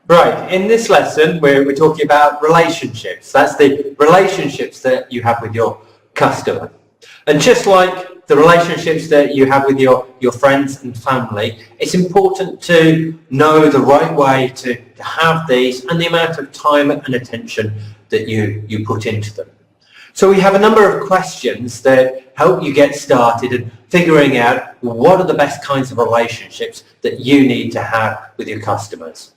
Right, in this lesson we're talking about relationships. That's the relationships that you have with your customer. And just like the relationships that you have with your friends and family, it's important to know the right way to have these and the amount of time and attention that you put into them. So we have a number of questions that help you get started in figuring out what are the best kinds of relationships that you need to have with your customers.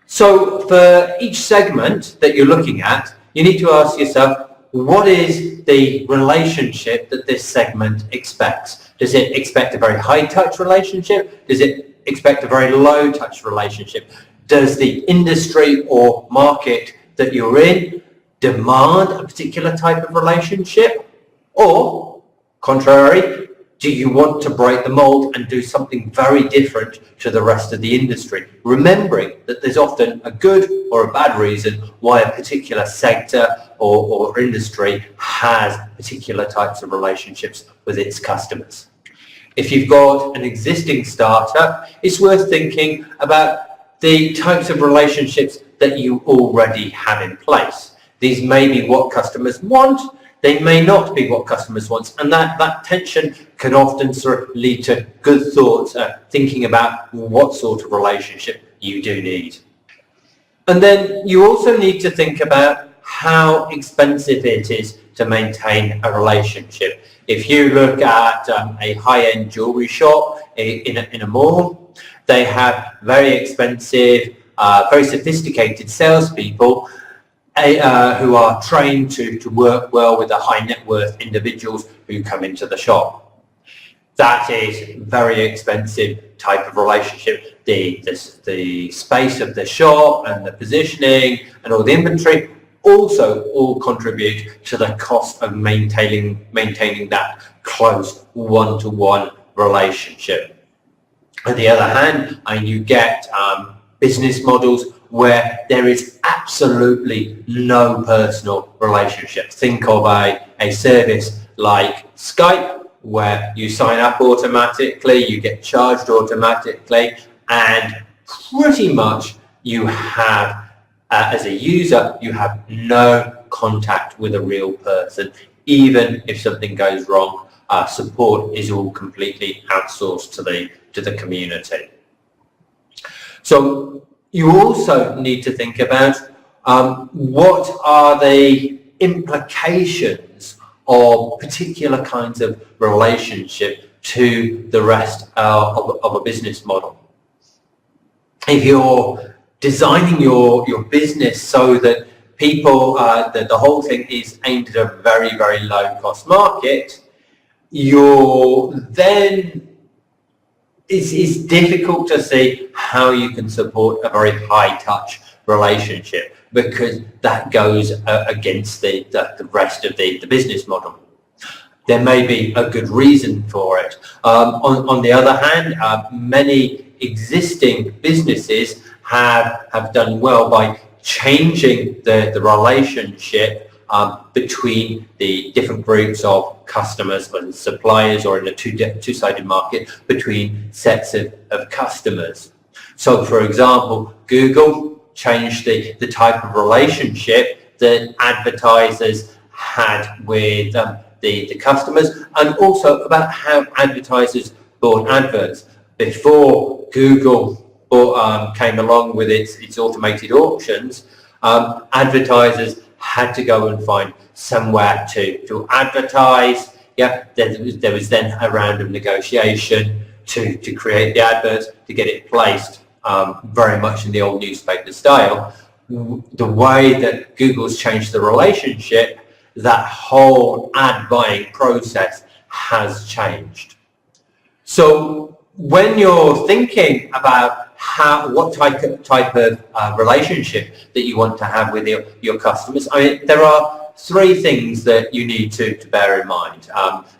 So for each segment that you're looking at, you need to ask yourself, what is the relationship that this segment expects? Does it expect a very high-touch relationship? Does it expect a very low-touch relationship? Does the industry or market that you're in demand a particular type of relationship? Or, contrary, do you want to break the mold and do something very different to the rest of the industry? Remembering that there's often a good or a bad reason why a particular sector or industry has particular types of relationships with its customers. If you've got an existing startup, it's worth thinking about the types of relationships that you already have in place. These may be what customers want, they may not be what customers want, and that tension can often sort of lead to good thoughts, thinking about what sort of relationship you do need. And then you also need to think about how expensive it is to maintain a relationship. If you look at a high-end jewelry shop in a mall, they have very expensive, very sophisticated salespeople who are trained to work well with the high net worth individuals who come into the shop. That is very expensive type of relationship. The space of the shop and the positioning and all the inventory also all contribute to the cost of maintaining that close one-to-one relationship. On the other hand, you get business models where there is absolutely no personal relationship. Think of a service like Skype, where you sign up automatically, you get charged automatically, and pretty much you have, as a user, you have no contact with a real person. Even if something goes wrong, support is all completely outsourced to the community. So you also need to think about what are the implications of particular kinds of relationship to the rest of a business model. If you're designing your business so that people, that the whole thing is aimed at a very, very low cost market, it's difficult to see how you can support a very high touch relationship, because that goes against the rest of the business model. There may be a good reason for it. On the other hand, many existing businesses have done well by changing the relationship between the different groups of customers and suppliers, or in a two-sided market between sets of customers. So, for example, Google changed the type of relationship that advertisers had with the customers, and also about how advertisers bought adverts. Before Google came along with its automated auctions, advertisers had to go and find somewhere to advertise. Yeah, there was then a round of negotiation to create the adverts, to get it placed, very much in the old newspaper style. The way that Google's changed the relationship, that whole ad buying process has changed. So when you're thinking about what type of relationship that you want to have with your customers, there are three things that you need to bear in mind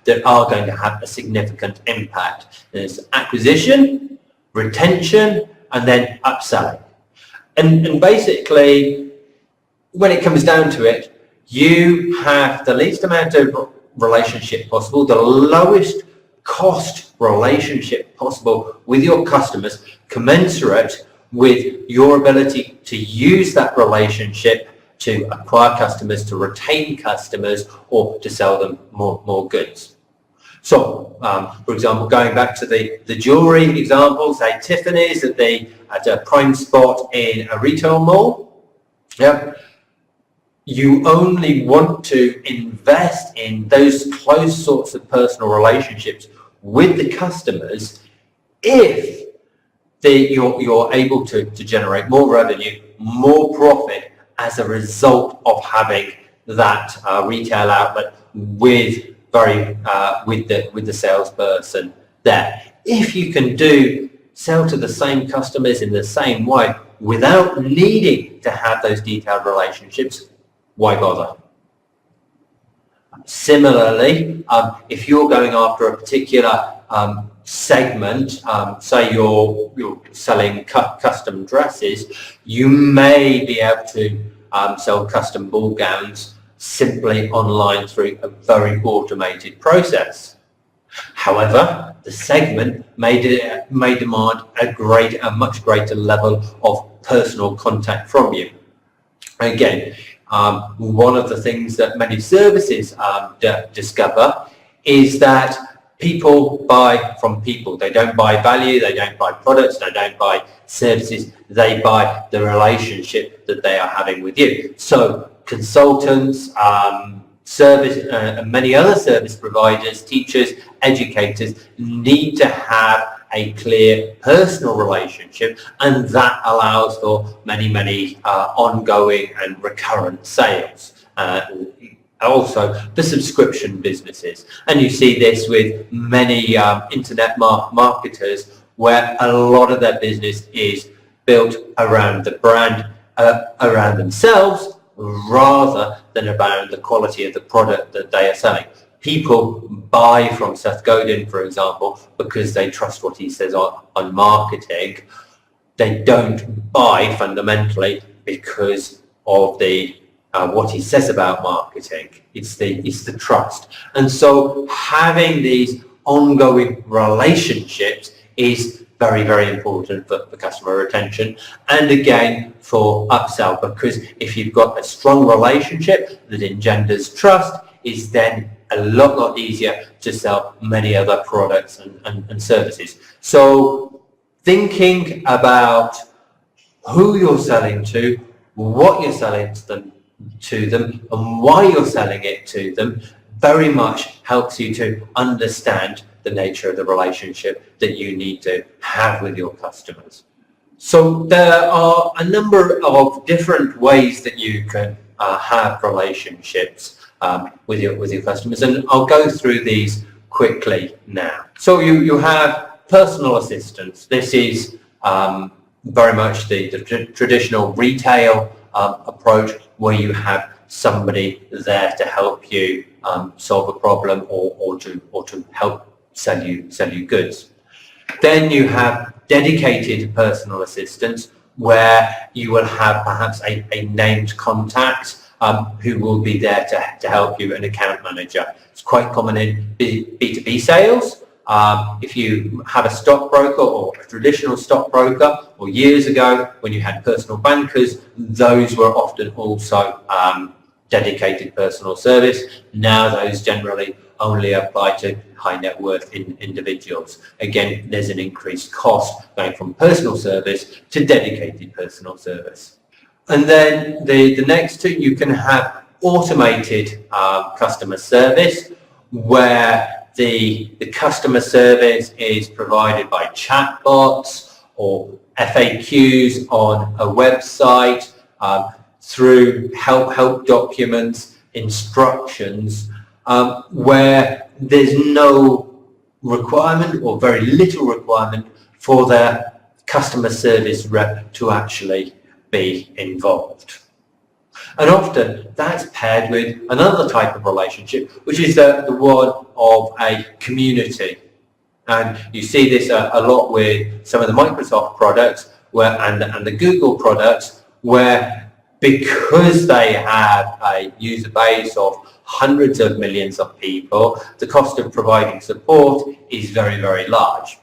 that are going to have a significant impact. There's acquisition, retention, and then upselling. And basically, when it comes down to it, you have the least amount of relationship possible, the lowest cost relationship possible with your customers, commensurate with your ability to use that relationship to acquire customers, to retain customers, or to sell them more goods. So, for example, going back to the jewellery example, say Tiffany's at a prime spot in a retail mall. Yeah. You only want to invest in those close sorts of personal relationships with the customers if you're able to generate more revenue, more profit as a result of having that retail outlet with the salesperson there. If you can sell to the same customers in the same way without needing to have those detailed relationships, why bother? Similarly, if you're going after a particular segment, say you're selling custom dresses, you may be able to sell custom ball gowns simply online through a very automated process. However, the segment may demand a much greater level of personal contact from you. Again, one of the things that many services discover is that people buy from people. They don't buy value, they don't buy products, they don't buy services, they buy the relationship that they are having with you. So consultants, service, and many other service providers, teachers, educators need to have a clear personal relationship, and that allows for many ongoing and recurrent sales. Also the subscription businesses, and you see this with many internet marketers, where a lot of their business is built around the brand, around themselves, rather than around the quality of the product that they are selling. People buy from Seth Godin, for example, because they trust what he says on marketing. They don't buy fundamentally because of what he says about marketing. It's the trust. And so having these ongoing relationships is very important for customer retention, and again for upsell, because if you've got a strong relationship that engenders trust, is then a lot easier to sell many other products and services. So thinking about who you're selling to, what you're selling to them, and why you're selling it to them very much helps you to understand the nature of the relationship that you need to have with your customers. So there are a number of different ways that you can have relationships with your customers, and I'll go through these quickly now. So you have personal assistants. This is very much the traditional retail approach, where you have somebody there to help you solve a problem or to help sell you goods. Then you have dedicated personal assistants, where you will have perhaps a named contact who will be there to help you, an account manager. It's quite common in B2B sales. If you have a stockbroker or a traditional stockbroker, or years ago when you had personal bankers, those were often also dedicated personal service. Now those generally only apply to high net worth individuals. Again, there's an increased cost going from personal service to dedicated personal service. And then the next two, you can have automated customer service, where the customer service is provided by chatbots or FAQs on a website, through help documents, instructions, where there's no requirement or very little requirement for the customer service rep to actually be involved. And often that's paired with another type of relationship, which is the one of a community. And you see this a lot with some of the Microsoft products and the Google products, where because they have a user base of hundreds of millions of people, the cost of providing support is very large.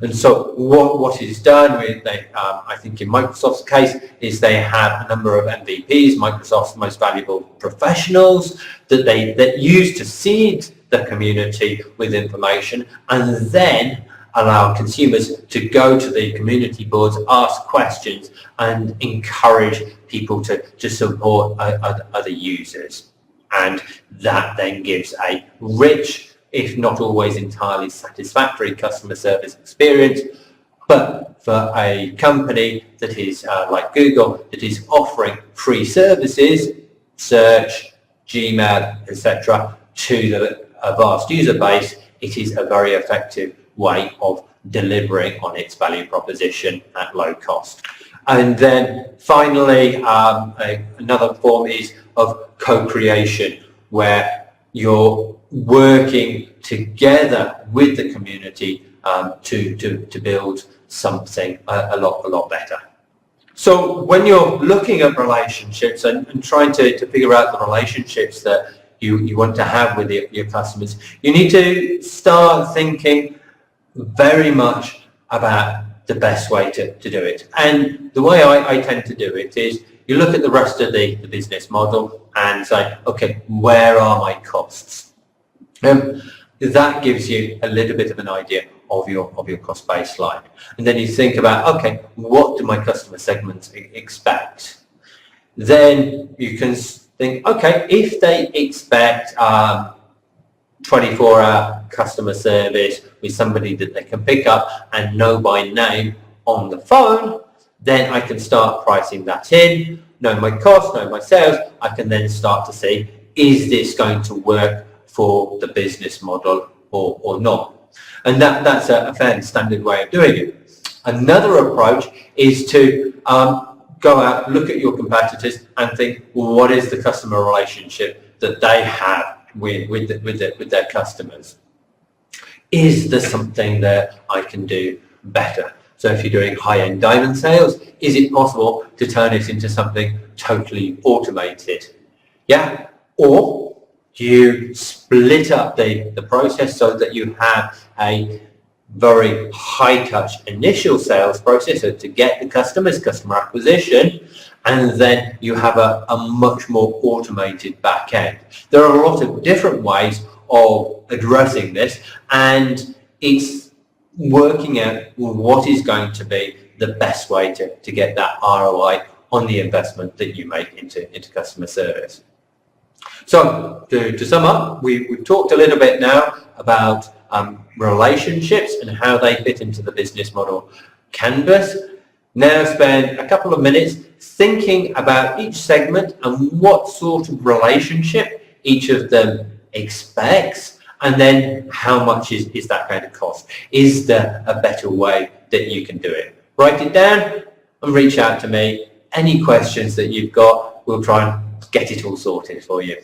And so what is done with, I think in Microsoft's case, is they have a number of MVPs, Microsoft's most valuable professionals, that use to seed the community with information, and then allow consumers to go to the community boards, ask questions, and encourage people to support other users. And that then gives a rich, if not always entirely satisfactory, customer service experience. But for a company that is like Google, that is offering free services, search, Gmail, etc., to a vast user base, it is a very effective way of delivering on its value proposition at low cost. And then finally, another form is of co-creation, where you're working together with the community to build something a lot better. So when you're looking at relationships and trying to figure out the relationships that you want to have with your customers, you need to start thinking very much about the best way to do it. And the way I tend to do it is you look at the rest of the business model and say, okay, where are my costs? That gives you a little bit of an idea of your cost baseline. And then you think about, okay, what do my customer segments expect? Then you can think, okay, if they expect 24-hour customer service with somebody that they can pick up and know by name on the phone, then I can start pricing that in, know my cost, know my sales. I can then start to see, is this going to work for the business model or not? And that's a fairly standard way of doing it. Another approach is to go out, look at your competitors and think, well, what is the customer relationship that they have with their customers? Is there something that I can do better? So if you're doing high-end diamond sales, is it possible to turn it into something totally automated? Yeah? Or you split up the process so that you have a very high-touch initial sales process, so to get the customers, customer acquisition, and then you have a much more automated back end. There are a lot of different ways of addressing this, and it's working out what is going to be the best way to get that ROI on the investment that you make into customer service. So to sum up, we've talked a little bit now about relationships and how they fit into the business model canvas. Now spend a couple of minutes thinking about each segment and what sort of relationship each of them expects, and then how much is that going to cost? Is there a better way that you can do it? Write it down and reach out to me. Any questions that you've got, we'll try and get it all sorted for you.